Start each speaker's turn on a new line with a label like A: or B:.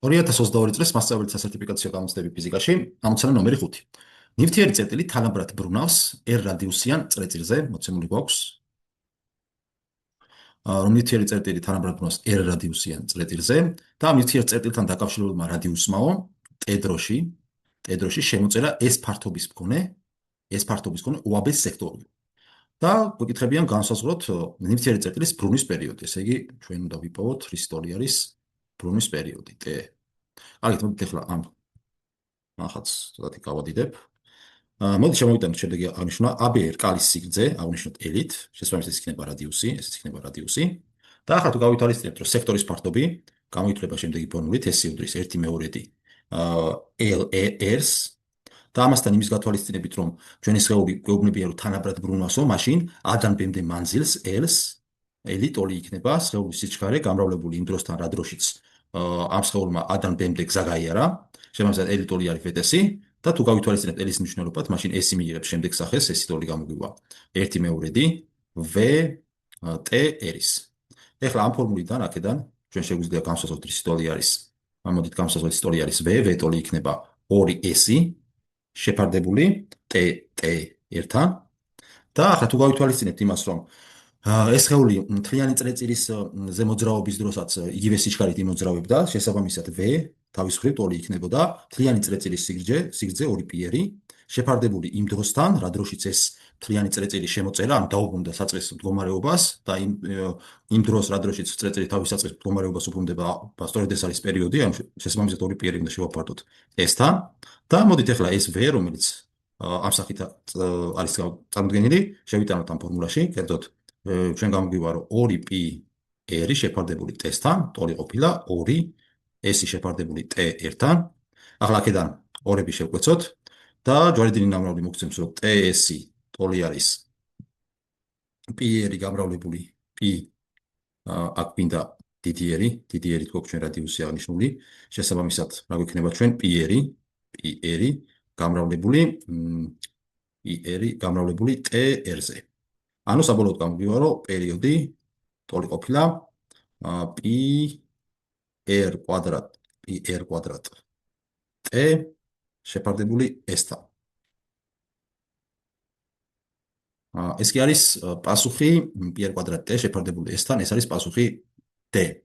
A: 2022 წლის მასწავლებელი სასერტიფიკაციო გამოცდები ფიზიკაში, ამოცანა ნომერი 5. ნივთიერი წერტილი თანაბრად ბრუნავს R რადიუსიან წრეწირზე, მოცემული გვაქვს. რომ ნივთიერი წერტილი თანაბრად ბრუნავს R რადიუსიან წრეწირზე და ამ ნივთიერ წერტილთან დაკავშირებულმა რადიუსმაო T დროში შემოწერა S ფართობის მქონე უაბეს სექტორი. და გვეკითხებიან განსაზღვროთ ნივთიერი წერტილის ბრუნვის პერიოდი. ესე იგი, ჩვენ უნდა ვიპოვოთ რის ტოლი არის ბრუნვის პერიოდი T. აგეთ მოდით ახლა ამ ახაც ცოტათი გავადიდებ. მოდით შემოვიტანოთ შემდეგი აღნიშნა AB რკალის სიგრძე, აღნიშნოთ L-ით, შესაბამისად იქნება რადიუსი, ესეც იქნება რადიუსი. და ახლა თუ გავითვალისწინებთ, რომ სექტორის ფართობი გამოითვლება შემდეგი ფორმულით, S უდრის 1/2 L-R-S და ამასთან იმის გათვალისწინებით, რომ ჩვენი სხეული გვეუბნებიან, რომ თანაბრად ბრუნვასო, მაშინ A-დან B-მდე მანძილს L-ი ტოლი იქნება სხეულის სიჩქარე გამრავლებული იმ დროსთან, რა დროშიც ამ სხეულმა A-დან B-მდე გზა გაიარა, შემამსად L-ი ტოლი არის VTS და თუ გავითვალისწინებთ L-ის მნიშვნელობად, მაშინ S-ი მიიღებს შემდეგ სახეს, S-ი ტოლი გამოგვივა 1/2 VT-R-ის. ეხლა ამ ფორმულიდან აქედან ჩვენ შეგვიძლია განვსაზღვროთ რის ტოლი არის. მოდით განვსაზღვროთ რის ტოლი არის V ტოლი იქნება 2S-ი შეფარდებული T-ერთან. და ახლა თუ გავითვალისწინებთ იმას, რომ ეს სხეული მთლიანი წრეწირის ზემოძრავობის დროსაც იგივე სიჩქარით იმოძრავებდა, შესაბამისად V თავის მხრივ ტოლი იქნებოდა მთლიანი წრეწირის სიგრძე 2πr-ი შეფარდებული იმ დროსთან, რა დროშიც ეს მთლიანი წრეწირი შემოწერა, ან დაუბრუნდა საწყის მდგომარეობას და იმ დროს რა დროშიც წრეწირი თავის საწყის მდგომარეობას უბრუნდება, სწორედ ეს არის პერიოდი, ან შესაბამისად 2πr-ი უნდა შევაფარდოთ S-თან. და მოდით ახლა ეს V, რომელიც ამ სახით არის წარმოდგენილი, შევიტანოთ ამ ფორმულაში, კერძოდ ჩვენ გამოგვივა, რომ 2πr-ი შეფარდებული T-სთან, ტოლი ყოფილა 2S-ი შეფარდებული T-ერთან. ახლა აქედან ორები შევკვეცოთ და ჯვარედინი ნამრავლი მოგცემს, რომ TS-ი ტოლი არის πr-ი გამრავლებული P აქ გვინდა DDR-ი გვაქვს ჩვენ რადიუსი აღნიშნული, შესაბამისად რა გვექნება ჩვენ PR-ი გამრავლებული TR-ზე. ანუ საბოლოოდ გამოგვივა, რომ პერიოდი ტოლი ყოფილა PR კვადრატ T შეფარდებული S-თან. ეს კი არის პასუხი PR კვადრატ T შეფარდებული S-თან, ეს არის პასუხი D.